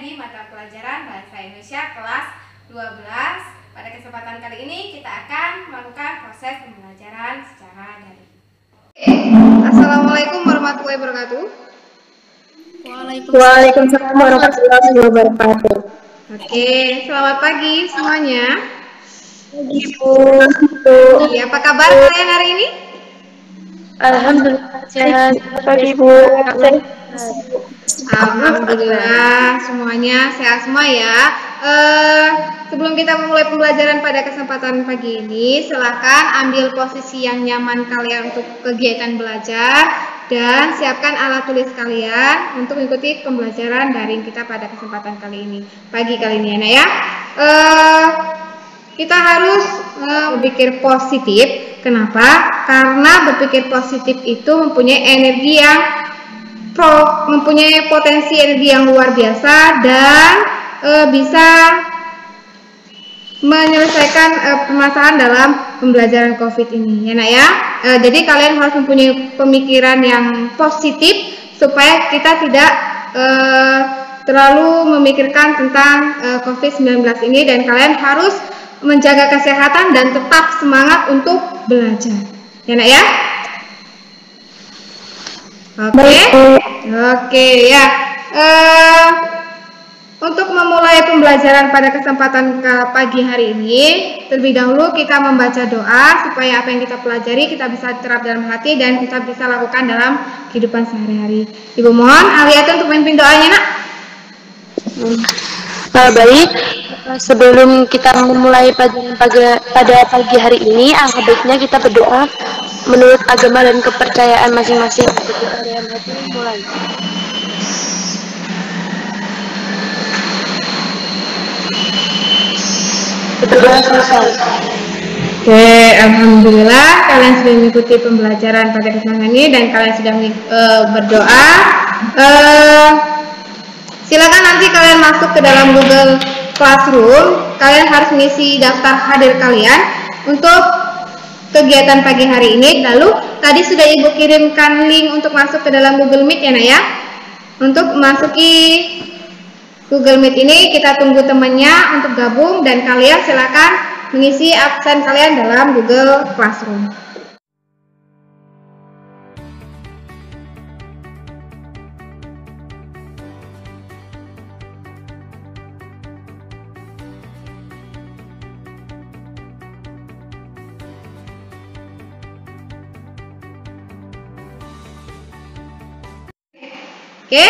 di mata pelajaran Bahasa Indonesia kelas 12. Pada kesempatan kali ini kita akan melakukan proses pembelajaran secara daring. Assalamualaikum warahmatullahi wabarakatuh. Waalaikumsalam warahmatullahi wabarakatuh. Oke, selamat pagi semuanya. Pagi, Bu. Iya, apa kabar kalian hari ini? Alhamdulillah sehat. Pagi, Bu. Alhamdulillah semuanya sehat semua ya. Sebelum kita memulai pembelajaran pada kesempatan pagi ini, silakan ambil posisi yang nyaman kalian untuk kegiatan belajar dan siapkan alat tulis kalian untuk mengikuti pembelajaran daring kita pada kesempatan kali ini, pagi kali ini ya. Kita harus berpikir positif. Kenapa? Karena berpikir positif itu mempunyai potensi energi yang luar biasa dan bisa menyelesaikan permasalahan dalam pembelajaran COVID ini, ya nak ya. Jadi kalian harus mempunyai pemikiran yang positif supaya kita tidak terlalu memikirkan tentang COVID-19 ini, dan kalian harus menjaga kesehatan dan tetap semangat untuk belajar, ya nak ya. Oke ya. Untuk memulai pembelajaran pada kesempatan pagi hari ini, terlebih dahulu kita membaca doa supaya apa yang kita pelajari kita bisa terap dalam hati dan kita bisa lakukan dalam kehidupan sehari-hari. Ibu mohon Aliyatun untuk memimpin doanya, nak. Baik, sebelum kita memulai pelajaran pada pagi hari ini, alangkah baiknya kita berdoa menurut agama dan kepercayaan masing-masing. Kita dalam hati mulai. Berdoa selesai. Oke, alhamdulillah kalian sudah mengikuti pembelajaran pada kesempatan ini dan kalian sudah berdoa. Silakan nanti kalian masuk ke dalam Google Classroom. Kalian harus mengisi daftar hadir kalian untuk kegiatan pagi hari ini. Lalu tadi sudah Ibu kirimkan link untuk masuk ke dalam Google Meet, ya nak ya. Untuk memasuki Google Meet ini kita tunggu temannya untuk gabung dan kalian silakan mengisi absen kalian dalam Google Classroom. Oke,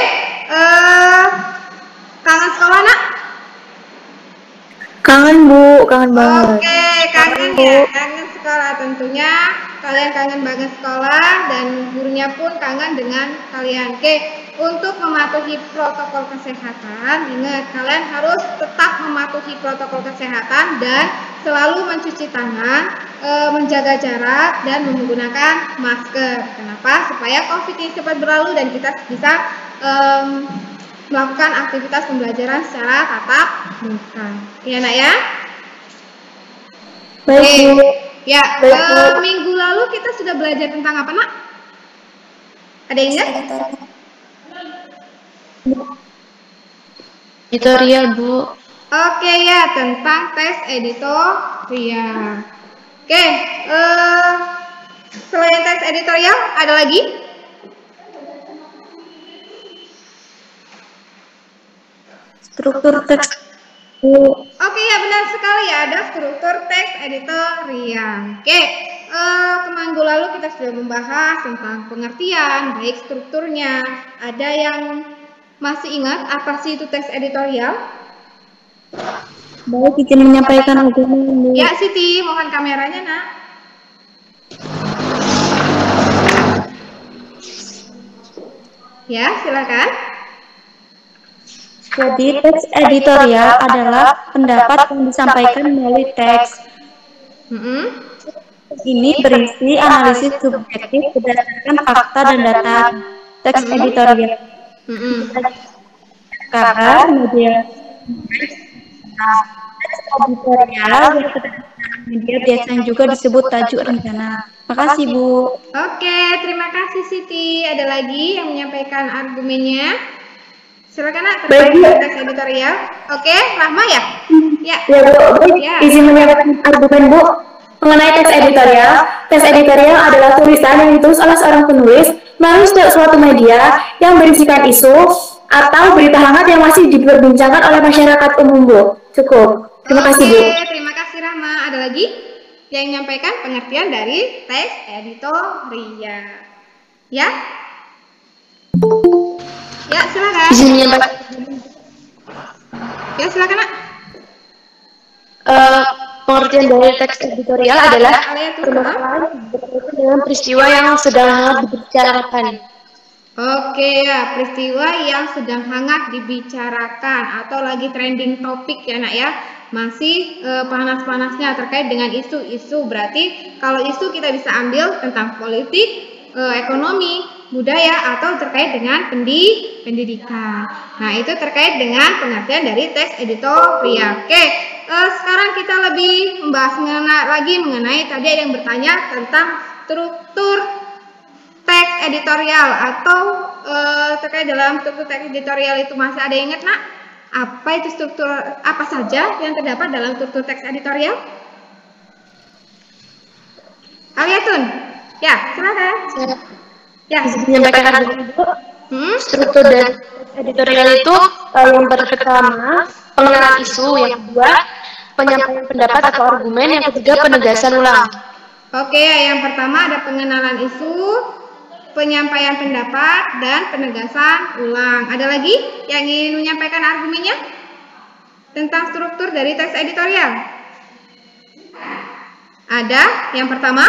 kangen sekolah, nak? Kangen, Bu, kangen banget. Oke, kangen ya, kangen sekolah tentunya. Kalian kangen banget sekolah dan gurunya pun kangen dengan kalian. Oke, untuk mematuhi protokol kesehatan, ingat kalian harus tetap mematuhi protokol kesehatan dan selalu mencuci tangan, menjaga jarak dan menggunakan masker. Kenapa? Supaya COVID ini cepat berlalu dan kita bisa melakukan aktivitas pembelajaran secara tatap muka. Ya nak ya? Baik, Bu. Ya, minggu lalu kita sudah belajar tentang apa, nak? Ada yang ingat? Editorial, Bu. Oke ya, tentang tes editorial. Oke, selain tes editorial ada lagi? Struktur teks. Oke ya, benar sekali ya, ada struktur teks editorial. Oke, minggu lalu kita sudah membahas tentang pengertian, baik strukturnya. Ada yang masih ingat apa sih itu teks editorial? Baik, izin menyampaikan argumen. Ya, Siti, mohon kameranya, nak. Ya, silakan. Jadi, teks editorial adalah pendapat yang disampaikan melalui teks. Ini berisi analisis subjektif berdasarkan fakta dan data. Teks editorial kabar, media, teks editorial media biasanya juga disebut tajuk rencana. Makasih, Bu. Oke, terima kasih Siti. Ada lagi yang menyampaikan argumennya? Silakan nak Baik, terkait Bu. dengan teks editorial. Oke, Rahma ya? Ya. Ya Bu, baik, Ya. izin menyampaikan argumen Bu mengenai teks editorial. Teks editorial adalah tulisan yang ditulis oleh seorang penulis melalui suatu media yang berisikan isu atau berita hangat yang masih diperbincangkan oleh masyarakat umum Bu. Cukup. Terima kasih Bu. Oke, terima kasih Rahma. Ada lagi yang menyampaikan pengertian dari teks editorial? Ya? Ya, silakan. Izin menyampaikan Ya, silakan nak. pengertian dari teks editorial adalah permasalahan berkaitan dengan peristiwa yang sedang hangat dibicarakan. Oke ya, peristiwa yang sedang hangat dibicarakan atau lagi trending topik ya nak ya. Masih panas-panasnya terkait dengan isu-isu. Berarti kalau isu kita bisa ambil tentang politik, ekonomi, budaya atau terkait dengan pendidikan. Nah, itu terkait dengan pengertian dari teks editorial. Oke, sekarang kita lebih membahas mengenai tadi ada yang bertanya tentang struktur teks editorial atau terkait dalam struktur teks editorial itu masih ada yang ingat nak? Apa itu struktur, apa saja yang terdapat dalam struktur teks editorial? Aliatun, ya silakan. Ya. Menyampaikan argumen Bu. Struktur dan editorial itu yang pertama pengenalan isu, yang kedua penyampaian pendapat atau argumen, yang ketiga penegasan ulang. Oke, yang pertama ada pengenalan isu, penyampaian pendapat, dan penegasan ulang. Ada lagi yang ingin menyampaikan argumennya tentang struktur dari teks editorial? Ada. Yang pertama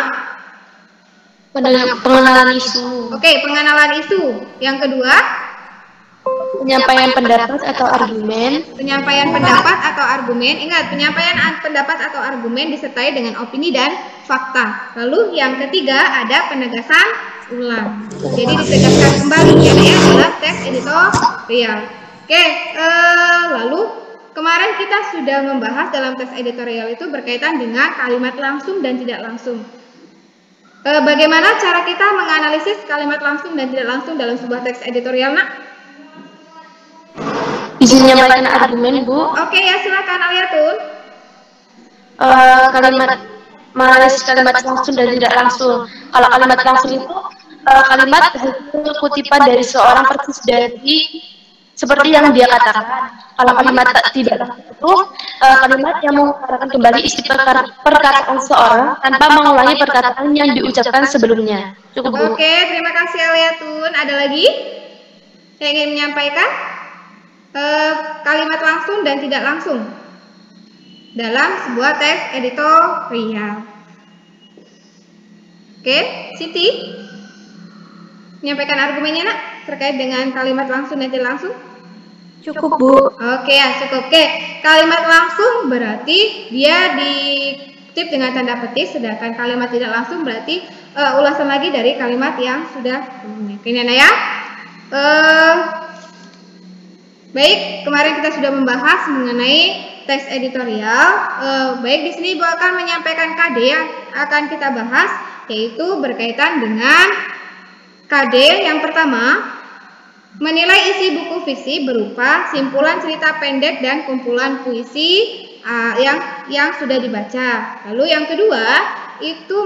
Pengenalan isu. Oke, pengenalan isu. Yang kedua Penyampaian pendapat atau argumen. penyampaian pendapat atau argumen. Ingat, penyampaian pendapat atau argumen disertai dengan opini dan fakta. Lalu yang ketiga ada penegasan ulang. Jadi ditegaskan kembali ya dalam teks editorial. Oke, lalu kemarin kita sudah membahas dalam teks editorial itu berkaitan dengan kalimat langsung dan tidak langsung. Bagaimana cara kita menganalisis kalimat langsung dan tidak langsung dalam sebuah teks editorial, nak? Izin menyampaikan argumen Bu. Oke ya, silakan Aliatun. Kalimat menganalisis kalimat langsung dan tidak langsung. Kalau kalimat langsung itu kalimat hasil kutipan dari seorang persis dari seperti yang dia katakan. Kalau kalimat tidak langsung itu kalimat yang mengutarakan kembali isi perkataan seorang tanpa mengulangi perkataan yang diucapkan sebelumnya. Cukup Bu. Oke, terima kasih Aliatun. Ada lagi yang ingin menyampaikan kalimat langsung dan tidak langsung dalam sebuah teks editorial? Oke, Siti menyampaikan argumennya nak terkait dengan kalimat langsung dan tidak langsung? Cukup Bu. Oke ya, cukup. Oke, kalimat langsung berarti dia dikutip dengan tanda petik, sedangkan kalimat tidak langsung berarti ulasan lagi dari kalimat yang sudah sebelumnya. Ini ya. Baik, kemarin kita sudah membahas mengenai teks editorial. Baik, di sini Ibu akan menyampaikan KD yang akan kita bahas, yaitu berkaitan dengan KD yang pertama. Menilai isi buku fiksi berupa simpulan cerita pendek dan kumpulan puisi yang sudah dibaca. Lalu yang kedua itu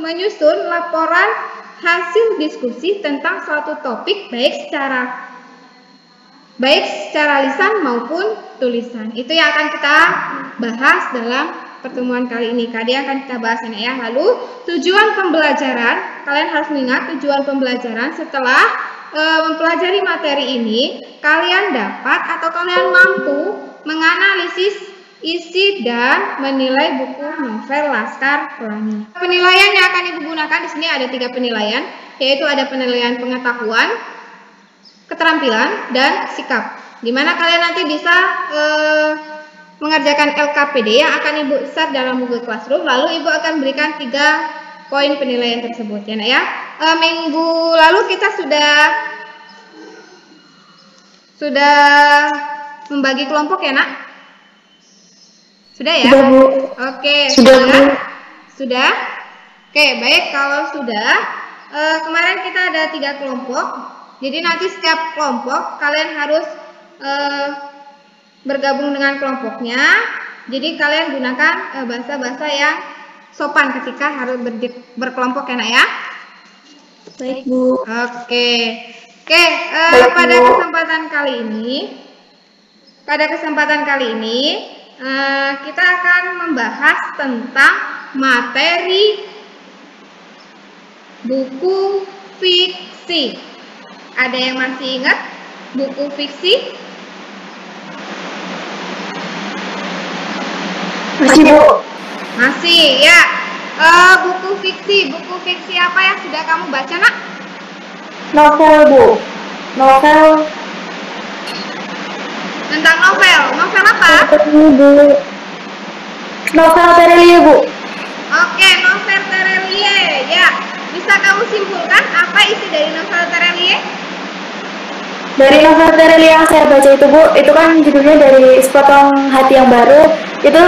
menyusun laporan hasil diskusi tentang suatu topik baik secara lisan maupun tulisan. Itu yang akan kita bahas dalam pertemuan kali ini. Kali akan kita bahas ini ya. Lalu tujuan pembelajaran, kalian harus mengingat tujuan pembelajaran setelah mempelajari materi ini, kalian dapat atau kalian mampu menganalisis isi dan menilai buku novel Laskar Pelangi. Penilaian yang akan Ibu gunakan di sini ada 3 penilaian, yaitu ada penilaian pengetahuan, keterampilan, dan sikap. Dimana kalian nanti bisa mengerjakan LKPD yang akan Ibu set dalam Google Classroom, lalu Ibu akan berikan 3 poin penilaian tersebut ya nak ya. Minggu lalu kita sudah membagi kelompok ya nak? Sudah ya? Sudah Bu. Oke, Sudah Bu. Sudah? Oke, baik kalau sudah. Kemarin kita ada 3 kelompok. Jadi nanti setiap kelompok kalian harus eh, bergabung dengan kelompoknya. Jadi kalian gunakan bahasa-bahasa yang sopan ketika harus berkelompok ya nak ya. Baik, Bu. Oke. Pada kesempatan kali ini kita akan membahas tentang materi buku fiksi. Ada yang masih ingat buku fiksi? Masih, Bu. Masih, ya. Buku fiksi apa yang sudah kamu baca, nak? Novel, Bu. Novel. Tentang novel apa? Ini, Bu. Novel Terelie, Bu. Oke, novel Terelie, ya. Bisa kamu simpulkan apa isi dari novel Terelie? Dari novel Terelie yang saya baca itu, Bu, itu kan judulnya dari Sepotong Hati yang Baru. Itu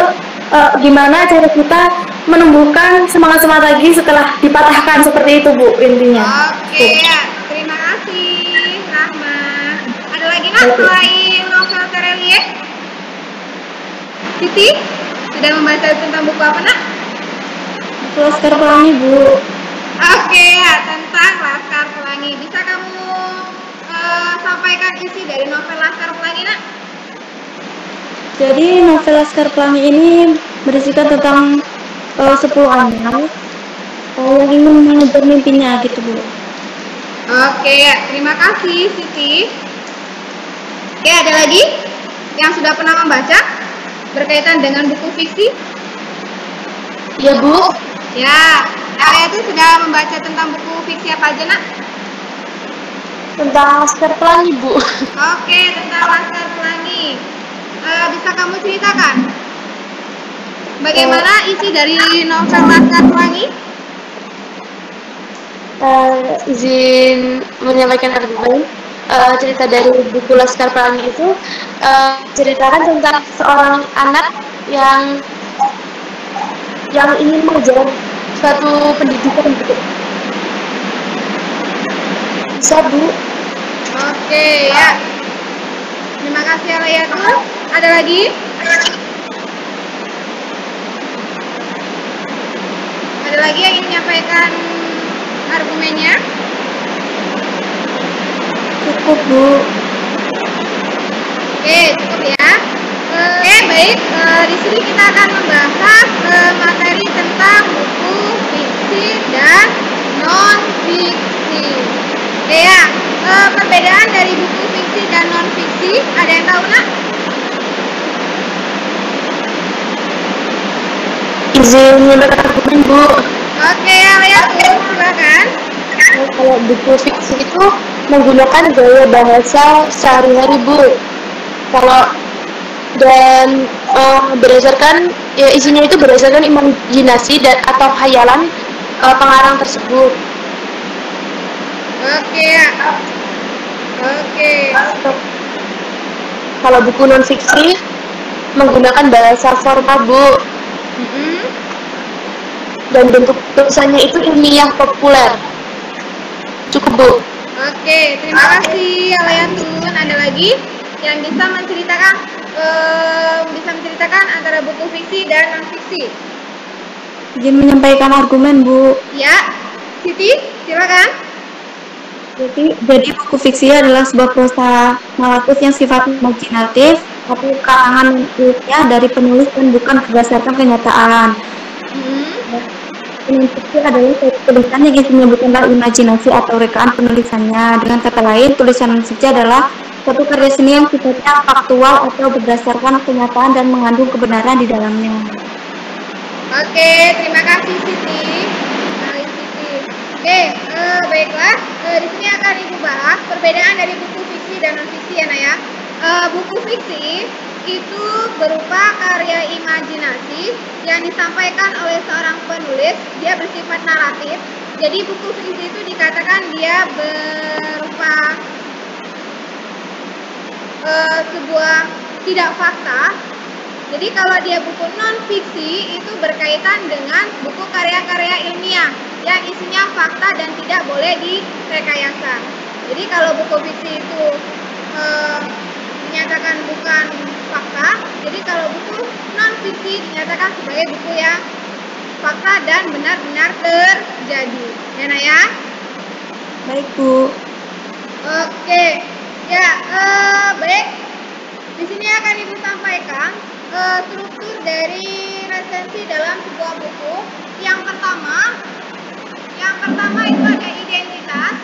gimana cara kita menumbuhkan semangat-semangat lagi setelah dipatahkan, seperti itu, Bu, intinya. Oke, ya. Terima kasih, Rahma. Ada lagi nak selain novel Terelie? Siti, sudah membaca tentang buku apa nak? Laskar Pelangi, Bu. Oke, ya, tentang Laskar Pelangi. Bisa kamu sampaikan isi dari novel Laskar Pelangi nak? Jadi novel Laskar Pelangi ini berisikan tentang 10 anak yang ingin mengejar mimpinya gitu, Bu. Oke, ya. Terima kasih Siti. Oke, ada lagi yang sudah pernah membaca berkaitan dengan buku fiksi? Ya, Bu. Ya, kalian itu sudah membaca tentang buku fiksi apa aja nak? Tentang Laskar Pelangi, Bu. Oke, tentang Laskar Pelangi. Bisa kamu ceritakan bagaimana isi dari novel Laskar Pelangi? Izin menyampaikan argumen. Cerita dari buku Laskar Pelangi itu ceritakan tentang seorang anak yang ingin mengejar suatu pendidikan gitu. Bisa, Bu. Oke, ya. Terima kasih Alayatul. Ada lagi? Ada lagi yang ingin menyampaikan argumennya? Cukup, Bu. Oke, cukup ya. Oke, baik. Di sini kita akan membahas materi tentang buku fiksi dan non fiksi. Oke ya. Perbedaan dari buku fiksi dan non fiksi, ada yang tahu nak? Izin menyampaikan argumen, Bu. Oke, ya, silakan. Kalau buku fiksi itu menggunakan gaya bahasa sehari-hari, Bu. Dan berdasarkan ya isinya itu berdasarkan imajinasi dan atau khayalan pengarang tersebut. Oke ya. Oke. Kalau buku non fiksi menggunakan bahasa formal, Bu. Dan bentuk tulisannya itu ilmiah populer. Cukup, Bu. Oke, terima kasih Alayatun. Ada lagi yang bisa menceritakan antara buku fiksi dan non fiksi? Izin menyampaikan argumen, Bu. Ya, Siti, silakan. Jadi buku fiksi adalah sebuah prosa naratif yang sifatnya imajinatif, tapi karangan ilmiah dari penulis dan bukan berdasarkan kenyataan. Fiksi adalah tulisan yang isinya bukanlah imajinasi atau rekaan penulisannya. Dengan kata lain, tulisan fiksi adalah suatu karya seni yang sifatnya faktual atau berdasarkan kenyataan dan mengandung kebenaran di dalamnya. Oke, terima kasih Siti. Oke, baiklah. Di sini akan Ibu bahas perbedaan dari buku fiksi dan non fiksi ya, Naya. Buku fiksi itu berupa karya imajinasi yang disampaikan oleh seorang penulis. Dia bersifat naratif. Jadi buku fiksi itu dikatakan dia berupa sebuah tidak fakta. Jadi kalau dia buku non fiksi itu berkaitan dengan buku karya-karya ilmiah yang isinya fakta dan tidak boleh direkayasa. Jadi kalau buku fiksi itu dinyatakan bukan fakta. Jadi kalau buku non-fiksi dinyatakan sebagai buku yang fakta dan benar-benar terjadi. Ya, Nak ya? Baik, Bu. Oke. Ya, baik. Di sini akan Ibu sampaikan struktur dari resensi dalam sebuah buku. Yang pertama itu ada identitas,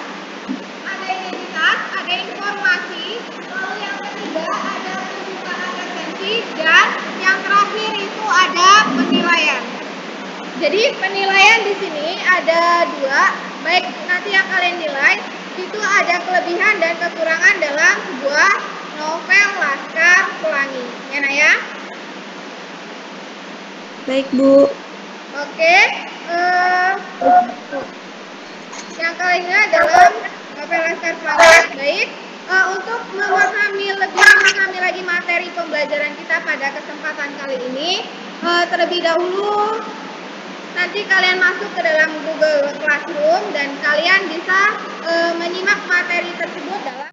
ada informasi, lalu yang ketiga ada pembukaan resensi, dan yang terakhir itu ada penilaian. Jadi penilaian di sini ada dua, baik nanti yang kalian nilai itu ada kelebihan dan kekurangan dalam sebuah novel Laskar Pelangi. Ya, Nak ya? Baik, Bu. Oke. Yang kalian nilai dalam novel Laskar Pelangi. Baik. Untuk memahami lagi materi pembelajaran kita pada kesempatan kali ini, terlebih dahulu nanti kalian masuk ke dalam Google Classroom dan kalian bisa menyimak materi tersebut dalam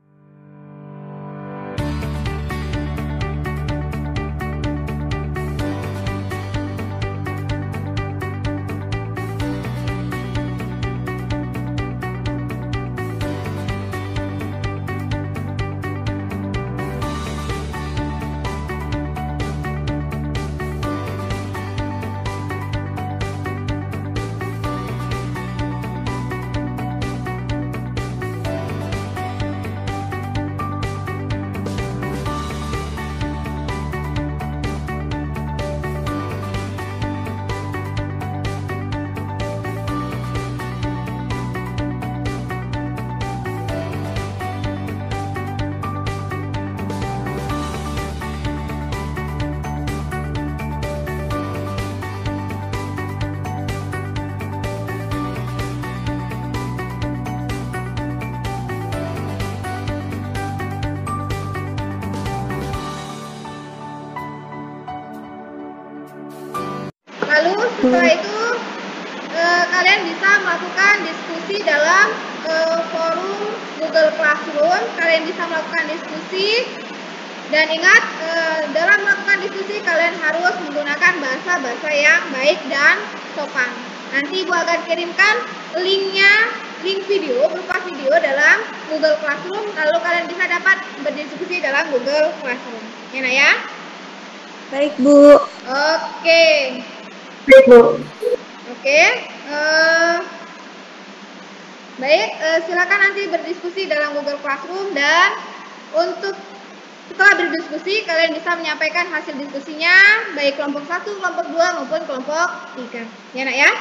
lalu setelah itu kalian bisa melakukan diskusi dalam forum Google Classroom. Kalian bisa melakukan diskusi dan ingat dalam melakukan diskusi kalian harus menggunakan bahasa yang baik dan sopan. Nanti Ibu akan kirimkan link video berupa video dalam Google Classroom, lalu kalian bisa dapat berdiskusi dalam Google Classroom. Ya, Nak ya? Baik, Bu. Oke. Baik, Bu. Oke. Baik, silakan nanti berdiskusi dalam Google Classroom, dan untuk setelah berdiskusi kalian bisa menyampaikan hasil diskusinya baik kelompok 1, kelompok 2 maupun kelompok 3. Ya, Nak ya?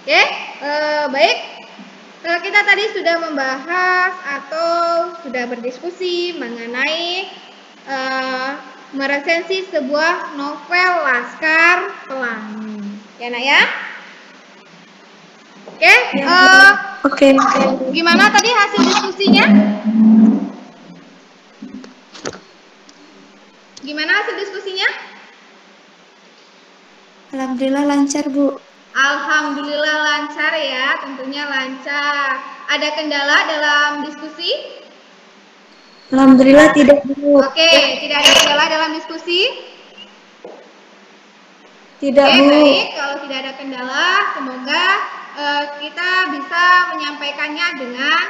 Oke, baik. Kita tadi sudah membahas atau sudah berdiskusi mengenai meresensi sebuah novel Laskar Pelangi. Ya, Nak ya? Oke, Oke. gimana tadi hasil diskusinya? Gimana hasil diskusinya? Alhamdulillah lancar, Bu. Alhamdulillah lancar ya, tentunya lancar. Ada kendala dalam diskusi? Alhamdulillah tidak, Bu. Oke, tidak ada kendala dalam diskusi? Tidak, Oke, Bu. baik. Kalau tidak ada kendala, semoga kita bisa menyampaikannya dengan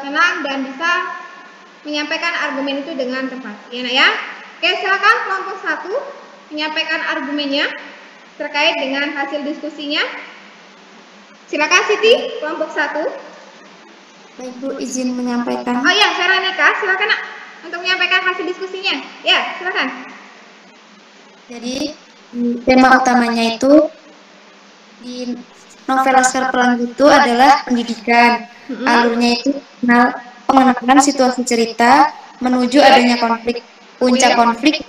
tenang dan bisa menyampaikan argumen itu dengan tepat. Ya, Nak ya? Oke, silakan kelompok 1 menyampaikan argumennya terkait dengan hasil diskusinya. Silakan Siti, kelompok 1. Baik, Bu, izin menyampaikan. Oh ya, Veronica, silakan Nak untuk menyampaikan hasil diskusinya. Ya, silakan. Jadi, tema utamanya itu di novel Laskar Pelangi itu adalah pendidikan. Alurnya itu pengenalan situasi cerita menuju adanya konflik, puncak konflik,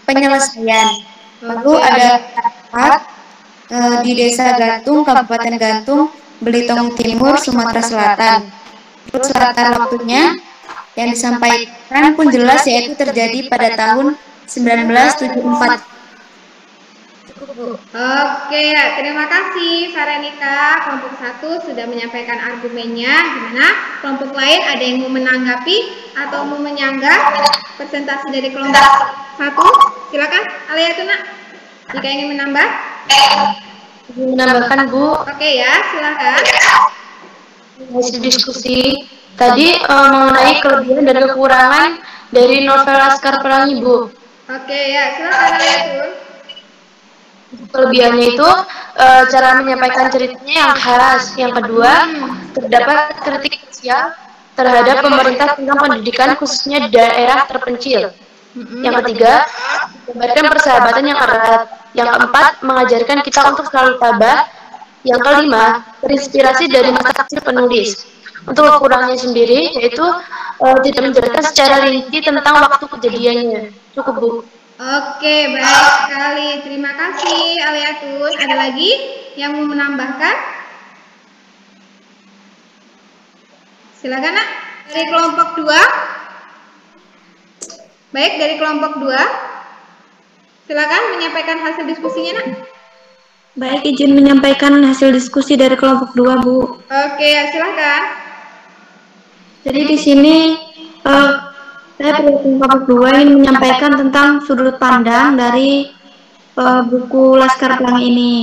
penyelesaian. Lalu ada tempat di Desa Gantung, Kabupaten Gantung, Belitung Timur, Sumatera Selatan. Terus latar waktunya yang disampaikan pun jelas, yaitu terjadi pada tahun 1974. Oke, ya, terima kasih Veronica. Kelompok 1 sudah menyampaikan argumennya. Gimana? Kelompok lain ada yang mau menanggapi atau mau menyanggah presentasi dari kelompok 1? Silakan, Alayatuna. Jika ingin menambah. Menambahkan, Bu. Oke ya, silakan. Hasil diskusi tadi mengenai kelebihan dan kekurangan dari novel Laskar Pelangi, Bu. Oke ya, silakan Alayatun. Kelebihannya itu cara menyampaikan ceritanya yang khas. Yang kedua, terdapat kritik sosial terhadap pemerintah tentang pendidikan khususnya daerah terpencil. Yang ketiga, menggambarkan persahabatan yang erat. Yang keempat, mengajarkan kita untuk selalu tabah. Yang kelima, terinspirasi dari masa kecil penulis. Untuk kekurangannya sendiri, yaitu tidak menjelaskan secara rinci tentang waktu kejadiannya. Cukup, Bu. Oke, baik sekali. Terima kasih, Alayatun. Ada lagi yang mau menambahkan? Silakan, Nak. Dari kelompok 2. Baik, dari kelompok 2. Silakan menyampaikan hasil diskusinya, Nak. Baik, izin menyampaikan hasil diskusi dari kelompok 2, Bu. Oke, silakan. Jadi di sini saya dari kelompok 2 ingin menyampaikan tentang sudut pandang dari buku Laskar Pelangi ini.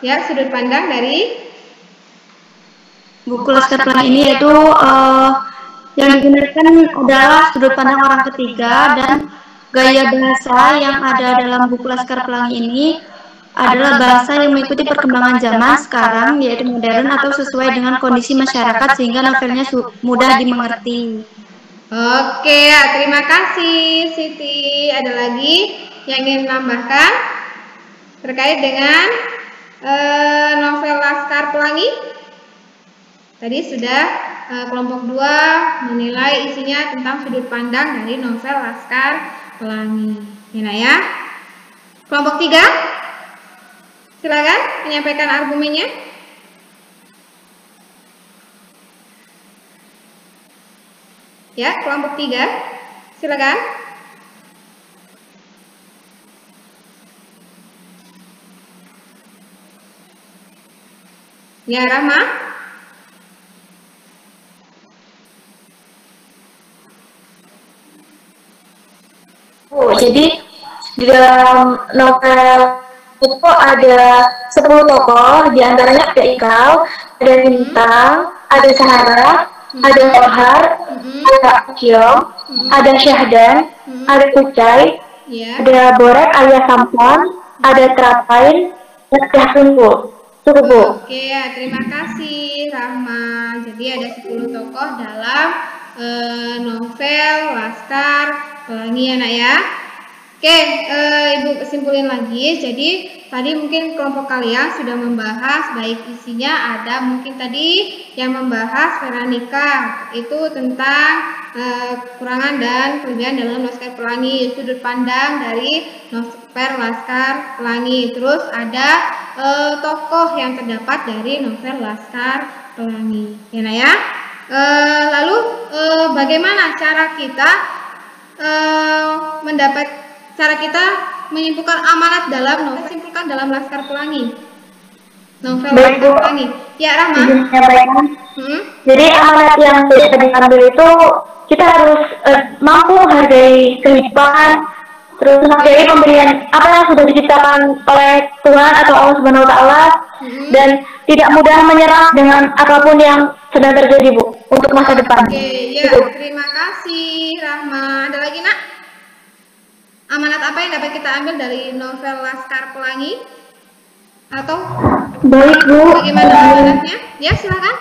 Ya, sudut pandang dari buku Laskar Pelangi ini yaitu yang digunakan adalah sudut pandang orang ketiga, dan gaya bahasa yang ada dalam buku Laskar Pelangi ini adalah bahasa yang mengikuti perkembangan zaman sekarang, yaitu modern atau sesuai dengan kondisi masyarakat sehingga novelnya mudah dimengerti. Oke, ya, terima kasih Siti. Ada lagi yang ingin menambahkan terkait dengan novel Laskar Pelangi? Tadi sudah kelompok 2 menilai isinya tentang sudut pandang dari novel Laskar Pelangi. Ya. Kelompok 3, silakan menyampaikan argumennya. Ya, kelompok 3, silakan. Ya, Rahma. Jadi di dalam novel itu ada 10 tokoh, diantaranya ada Ikal, ada Lintang, ada Sahara, ada Ohar, ada Kyong, ada Syahdan, ada Kucai, ada Boret alias Sampon, ada Terapain, dan ada Tunggu. Cukup, Bu. Oke, ya, terima kasih Rahma. Jadi ada 10 tokoh dalam novel Laskar Pelangi, ya, Nak ya. Oke, Ibu kesimpulin lagi. Jadi tadi mungkin kelompok kalian sudah membahas, baik isinya ada mungkin tadi yang membahas Veronica itu tentang kekurangan dan kelebihan dalam Laskar Pelangi, sudut pandang dari novel Laskar Pelangi. Terus ada tokoh yang terdapat dari novel Laskar Pelangi. Ya. Lalu bagaimana cara kita cara kita menyimpulkan amanat dalam novel Laskar Pelangi. Novel Laskar Pelangi. Ya, Rahma. Jadi amanat yang tadi diambil itu kita harus mampu menghargai kehidupan, terus menghargai pemberian apa yang sudah diciptakan oleh Tuhan atau Allah Subhanahu Wa Taala, dan tidak mudah menyerah dengan apapun yang sedang terjadi, Bu, untuk masa depan. Oke, ya, terima kasih, Rahma. Ada lagi, Nak? Amanat apa yang dapat kita ambil dari novel Laskar Pelangi? Atau baik, Bu, bagaimana amanatnya? Ya, silakan.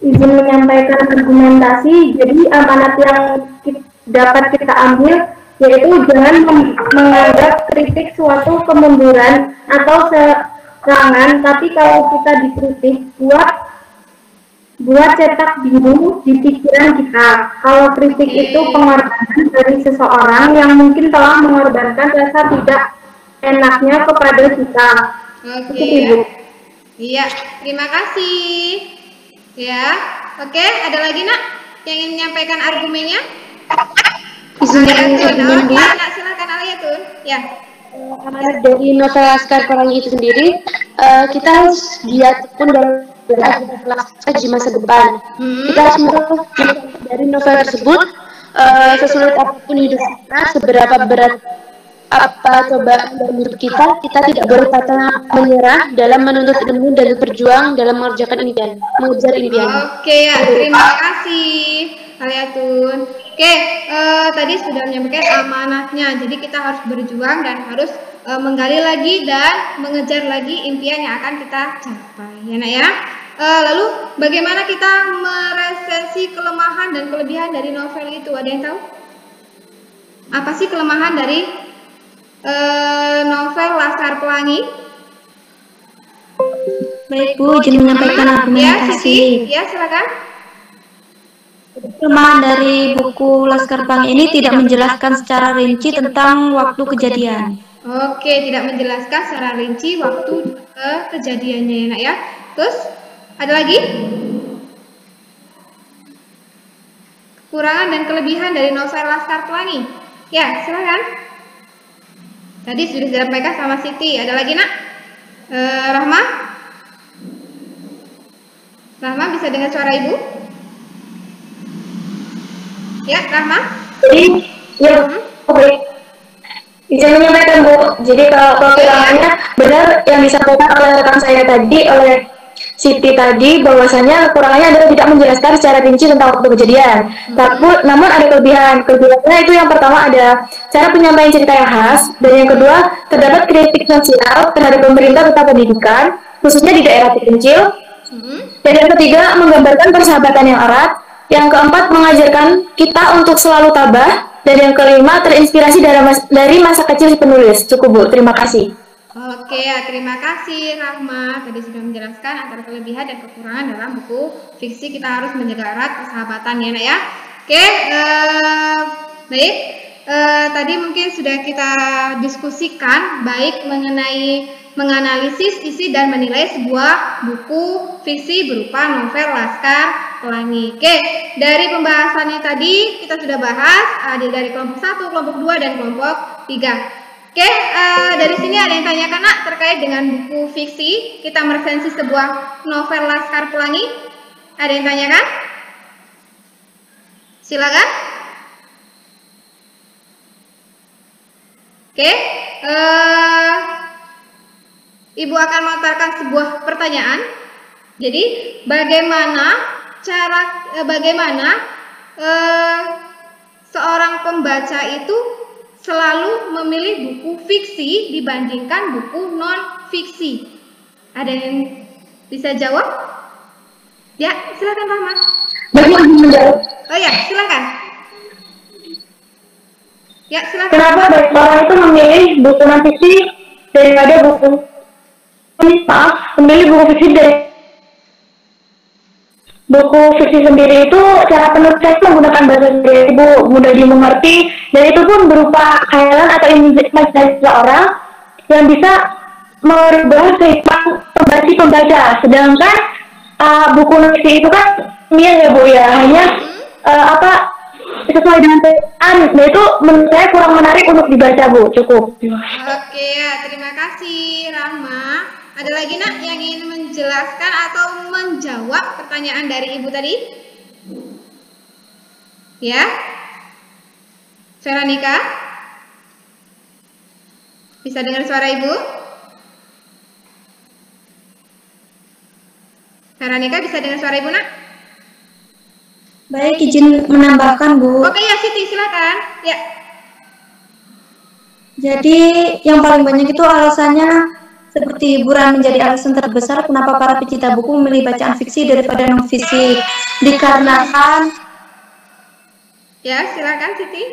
Izin menyampaikan argumentasi. Jadi amanat yang dapat kita ambil yaitu jangan menganggap kritik suatu kemunduran atau serangan, tapi kalau kita dikritik buat cetak biru di pikiran kita. Kalau kritik itu pengorbanan dari seseorang yang mungkin telah mengorbankan rasa tidak enaknya kepada kita. Oke. Iya, terima kasih. Ya, oke. Ada lagi, Nak, yang ingin menyampaikan argumennya? Aliatun. Oke, Nak, silakan Aliatun. Ya. Amanat dari novel Laskar Pelangi itu sendiri, kita harus giat pun dalam di masa depan. Kita harus dari novel tersebut, sesulit apapun hidup kita, seberapa berat apa cobaan dalam hidup kita tidak boleh patah menyerah dalam menuntut ilmu dan berjuang dalam mengerjakan mengejar impian. Oke, ya, terima kasih Aliatun. Oke, tadi sudah menyampaikan amanatnya. Jadi kita harus berjuang dan harus menggali lagi dan mengejar lagi impian yang akan kita capai. Ya, Nak, ya. Lalu bagaimana kita meresensi kelemahan dan kelebihan dari novel itu? Ada yang tahu? Apa sih kelemahan dari novel Laskar Pelangi? Baik, Bu, izin menyampaikan argumentasi. Ya, silakan. Kelemahan dari buku Laskar Pelangi ini tidak menjelaskan secara rinci tentang waktu kejadian. Oke, tidak menjelaskan secara rinci waktu kejadiannya, ya, Nak, ya. Terus ada lagi? Kekurangan dan kelebihan dari novel Laskar Pelangi. Ya, silakan. Tadi sudah disampaikan sama Siti. Ada lagi, Nak? Rahma? Rahma, bisa dengar suara Ibu? Ya, Rahma? Ya, oke. Bisa menyampaikan, Bu. Jadi kalau kekurangannya benar yang disampaikan oleh rekan saya tadi, oleh Siti tadi, bahwasanya kekurangannya adalah tidak menjelaskan secara rinci tentang waktu kejadian. Namun ada kelebihan. Kelebihannya itu yang pertama ada cara penyampaian cerita yang khas, dan yang kedua terdapat kritik sosial terhadap pemerintah tentang pendidikan, khususnya di daerah terpencil. Dan yang ketiga menggambarkan persahabatan yang erat. Yang keempat mengajarkan kita untuk selalu tabah, dan yang kelima terinspirasi dari masa kecil si penulis. Cukup, Bu. Terima kasih. Oke, ya, terima kasih Rahma. Tadi sudah menjelaskan antara kelebihan dan kekurangan dalam buku fiksi. Kita harus menjaga erat persahabatan, ya, Nak, ya. Oke, baik. Tadi mungkin sudah kita diskusikan baik mengenai menganalisis isi dan menilai sebuah buku fiksi berupa novel Laskar Pelangi. Oke, dari pembahasannya tadi kita sudah bahas dari kelompok 1, kelompok 2, dan kelompok 3. Oke, dari sini ada yang tanyakan, Nak, terkait dengan buku fiksi kita meresensi sebuah novel Laskar Pelangi? Ada yang tanyakan? Silakan. Oke, Ibu akan melontarkan sebuah pertanyaan. Jadi, bagaimana seorang pembaca itu selalu memilih buku fiksi dibandingkan buku non-fiksi? Ada yang bisa jawab? Ya, silakan Rahmat. Baik, menjawab. Oh ya, silakan. Ya, silakan. Kenapa banyak orang itu memilih buku non-fiksi daripada memilih buku fiksi dari buku fiksi sendiri itu cara penulisan menggunakan bahasa sendiri Bu, mudah dimengerti dan itu pun berupa khayalan atau imajinasi seseorang yang bisa merubah kehidupan pembaca. Sedangkan buku fiksi itu kan real ya Bu ya, hanya sesuai dengan pesan, nah itu menurut saya kurang menarik untuk dibaca Bu. Cukup. Oke ya, terima kasih Rahma. Ada lagi nak yang ingin menjelaskan atau menjawab pertanyaan dari Ibu tadi? Ya, Veronica, bisa dengar suara Ibu? Veronica bisa dengar suara Ibu nak? Baik, izin menambahkan Bu. Oke ya Siti, silakan. Ya. Jadi yang paling banyak itu alasannya seperti hiburan menjadi alasan terbesar kenapa para pecinta buku memilih bacaan fiksi daripada non fiksi. Dikarenakan Ya, silakan Siti.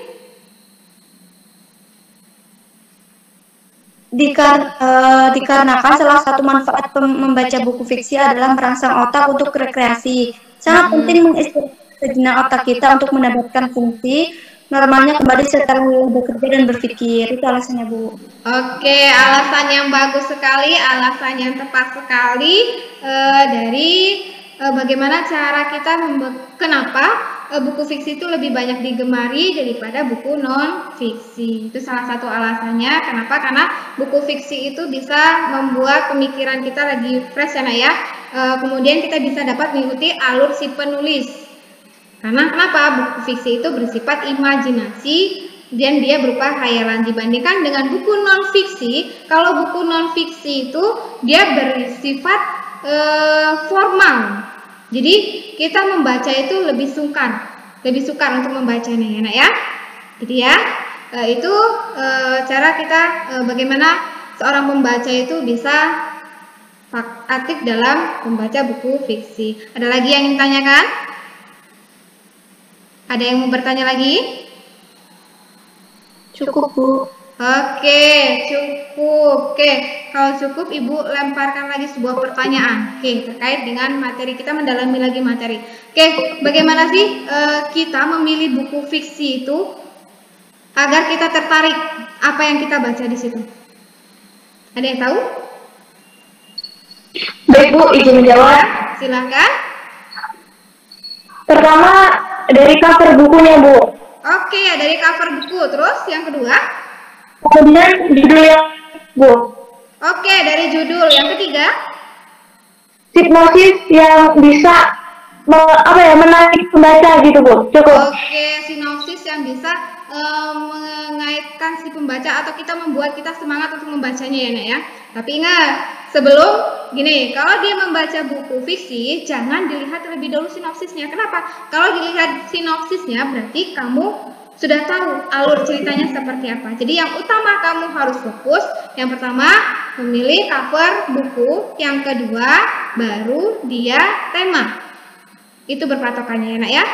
Dikarenakan salah satu manfaat membaca buku fiksi adalah merangsang otak untuk rekreasi. Sangat penting mengistirahatkan sejenak otak kita untuk mendapatkan fungsi normalnya kembali setelah bekerja dan berpikir. Itu alasannya Bu. Oke, alasan yang bagus sekali, alasan yang tepat sekali dari bagaimana cara kita kenapa buku fiksi itu lebih banyak digemari daripada buku non fiksi. Itu salah satu alasannya. Kenapa? Karena buku fiksi itu bisa membuat pemikiran kita lagi fresh ya. Kemudian kita bisa dapat mengikuti alur si penulis. Karena kenapa? Buku fiksi itu bersifat imajinasi dan dia berupa khayalan dibandingkan dengan buku non fiksi. Kalau buku non fiksi itu dia bersifat formal. Jadi kita membaca itu lebih sukar untuk membacanya ya nak ya. Jadi ya itu cara kita bagaimana seorang pembaca itu bisa aktif dalam membaca buku fiksi. Ada lagi yang ingin ditanyakan? Ada yang mau bertanya lagi? Cukup Bu. Oke, cukup. Oke, kalau cukup Ibu lemparkan lagi sebuah pertanyaan. Oke, terkait dengan materi, kita mendalami lagi materi. Oke, bagaimana sih kita memilih buku fiksi itu agar kita tertarik apa yang kita baca di situ? Ada yang tahu? Baik Bu, izin menjawab. Silahkan. Pertama dari cover bukunya Bu. Oke, ya dari cover buku. Terus yang kedua? Kemudian judulnya Bu. Oke, dari judul. Yang ketiga? Hipnosis yang bisa menarik pembaca gitu Bu. Cukup. Oke, sinopsis yang bisa mengaitkan si pembaca atau kita membuat kita semangat untuk membacanya ya nak ya. Tapi ingat, sebelum gini, kalau dia membaca buku fiksi jangan dilihat terlebih dahulu sinopsisnya. Kenapa? Kalau dilihat sinopsisnya berarti kamu sudah tahu alur ceritanya seperti apa. Jadi yang utama kamu harus fokus. Yang pertama memilih cover buku, yang kedua baru dia tema. Itu berpatokannya ya nak ya.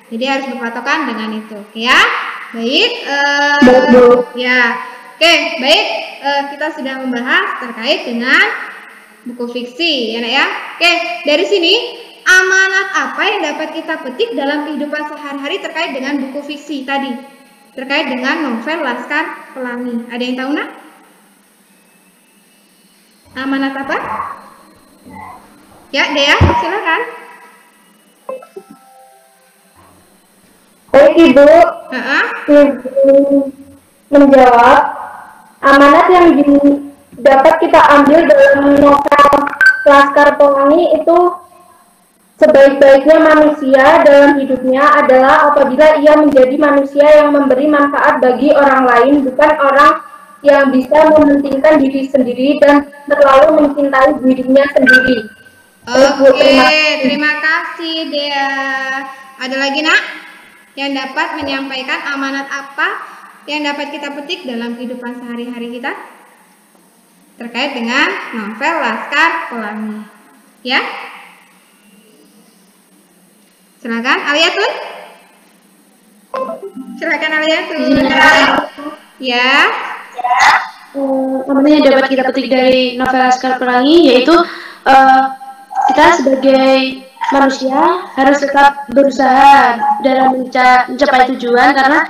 Jadi harus berpatokan dengan itu. Oke ya. Baik. Ya. Oke, baik. Kita sudah membahas terkait dengan buku fiksi ya nak ya. Oke, dari sini amanat apa yang dapat kita petik dalam kehidupan sehari-hari terkait dengan buku fiksi tadi? Terkait dengan novel Laskar Pelangi. Ada yang tahu nak? Amanat apa? Ya, Dea, silakan. Baik Ibu, menjawab amanat yang dapat kita ambil dalam novel Laskar Pelangi itu sebaik-baiknya manusia dalam hidupnya adalah apabila ia menjadi manusia yang memberi manfaat bagi orang lain, bukan orang yang bisa mementingkan diri sendiri dan terlalu mencintai dirinya sendiri. Oke, terima kasih Dea. Ada lagi nak yang dapat menyampaikan amanat apa yang dapat kita petik dalam kehidupan sehari-hari kita terkait dengan novel Laskar Pelangi? Ya, silakan Aliatun. Silakan Aliatun. Ya. Namanya yang dapat kita petik dari novel Laskar Pelangi yaitu kita sebagai manusia harus tetap berusaha dalam mencapai tujuan karena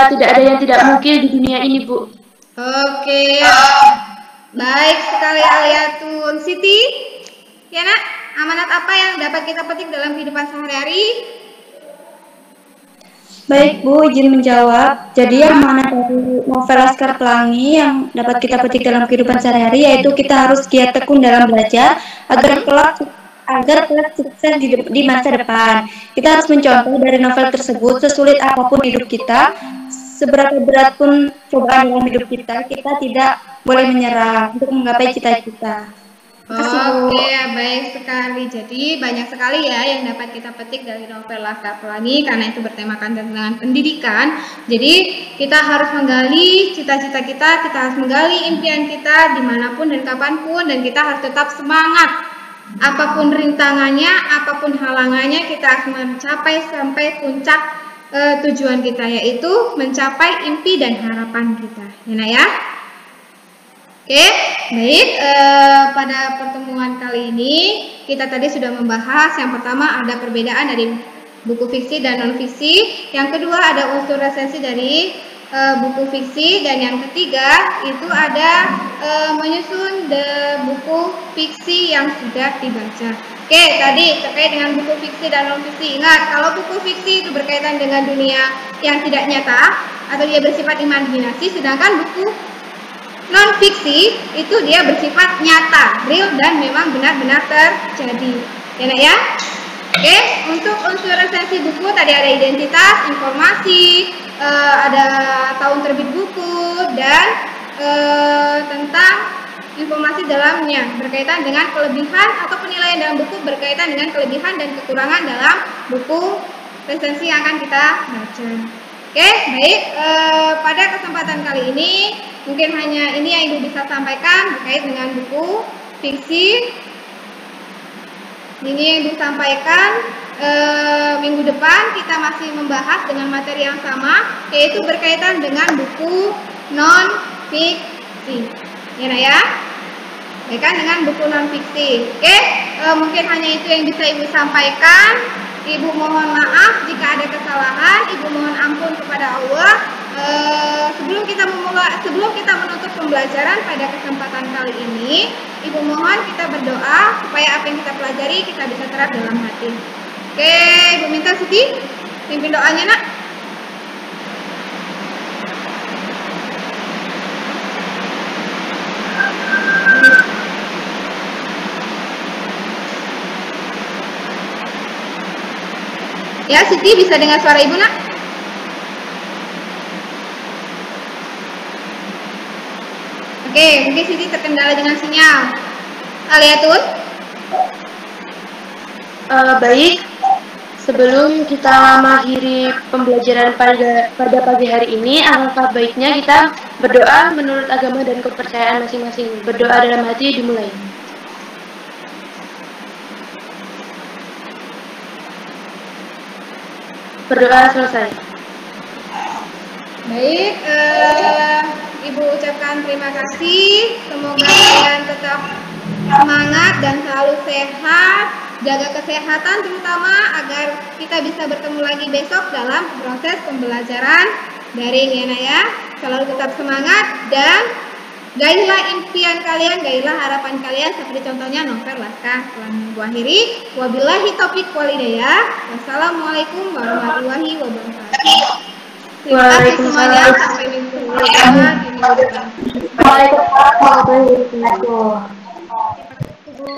tidak ada yang tidak mungkin di dunia ini, Bu. Oke. Baik sekali Aliatun. Siti, ya nak, amanat apa yang dapat kita petik dalam kehidupan sehari-hari? Baik Bu, izin menjawab. Jadi amanat dari novel Laskar Pelangi yang dapat kita petik dalam kehidupan sehari-hari yaitu kita harus giat tekun dalam belajar agar kelak sukses di masa depan. Kita harus mencontoh dari novel tersebut, sesulit apapun hidup kita, seberapa berat pun cobaan dalam hidup kita, kita tidak boleh menyerah untuk menggapai cita-cita. Oke, baik sekali. Jadi banyak sekali ya yang dapat kita petik dari novel Laskar Pelangi karena itu bertemakan tentang pendidikan. Jadi kita harus menggali cita-cita kita harus menggali impian kita dimanapun dan kapanpun, dan kita harus tetap semangat. Apapun rintangannya, apapun halangannya, kita harus mencapai sampai puncak tujuan kita, yaitu mencapai impi dan harapan kita. Ya. Oke, baik. Pada pertemuan kali ini kita tadi sudah membahas yang pertama ada perbedaan dari buku fiksi dan non fiksi, yang kedua ada unsur resensi dari buku fiksi, dan yang ketiga itu ada menyusun buku fiksi yang sudah dibaca. Oke, tadi terkait dengan buku fiksi dan non fiksi. Ingat, kalau buku fiksi itu berkaitan dengan dunia yang tidak nyata atau dia bersifat imajinasi, sedangkan buku non fiksi itu dia bersifat nyata, real, dan memang benar-benar terjadi. Ya. Oke, untuk unsur resensi buku tadi ada identitas, informasi, ada tahun terbit buku, dan tentang informasi dalamnya berkaitan dengan kelebihan atau penilaian dalam buku berkaitan dengan kelebihan dan kekurangan dalam buku resensi yang akan kita baca. Oke, baik. Pada kesempatan kali ini mungkin hanya ini yang Ibu bisa sampaikan terkait dengan buku fiksi. Ini yang Ibu sampaikan. Minggu depan kita masih membahas dengan materi yang sama, yaitu berkaitan dengan buku non fiksi. Ya. Berkaitan dengan buku non fiksi. Oke, mungkin hanya itu yang bisa Ibu sampaikan. Ibu mohon maaf jika ada kesalahan, Ibu mohon ampun kepada Allah. Sebelum kita menutup pembelajaran pada kesempatan kali ini, Ibu mohon kita berdoa supaya apa yang kita pelajari kita bisa terap dalam hati. Oke, Ibu minta Siti pimpin doanya, nak. Ya, Siti bisa dengar suara Ibu, nak? Oke, mungkin Siti terkendala dengan sinyal. Aliatun? Baik, sebelum kita mengakhiri pembelajaran pada pagi hari ini, alangkah baiknya kita berdoa menurut agama dan kepercayaan masing-masing. Berdoa dalam hati dimulai. Berdoa selesai. Baik, Ibu ucapkan terima kasih. Semoga kalian tetap semangat dan selalu sehat. Jaga kesehatan terutama agar kita bisa bertemu lagi besok dalam proses pembelajaran daring, ya. Selalu tetap semangat dan gailah impian kalian, gailah harapan kalian seperti contohnya novel Laskar Pelangi. Akhiri, wabillahi taufiq wal hidayah. Wassalamualaikum warahmatullahi wabarakatuh. Terima kasih semuanya. Sampai jumpa di minggu depan. Waalaikumsalam warahmatullahi wabarakatuh. Terima kasih, Bu.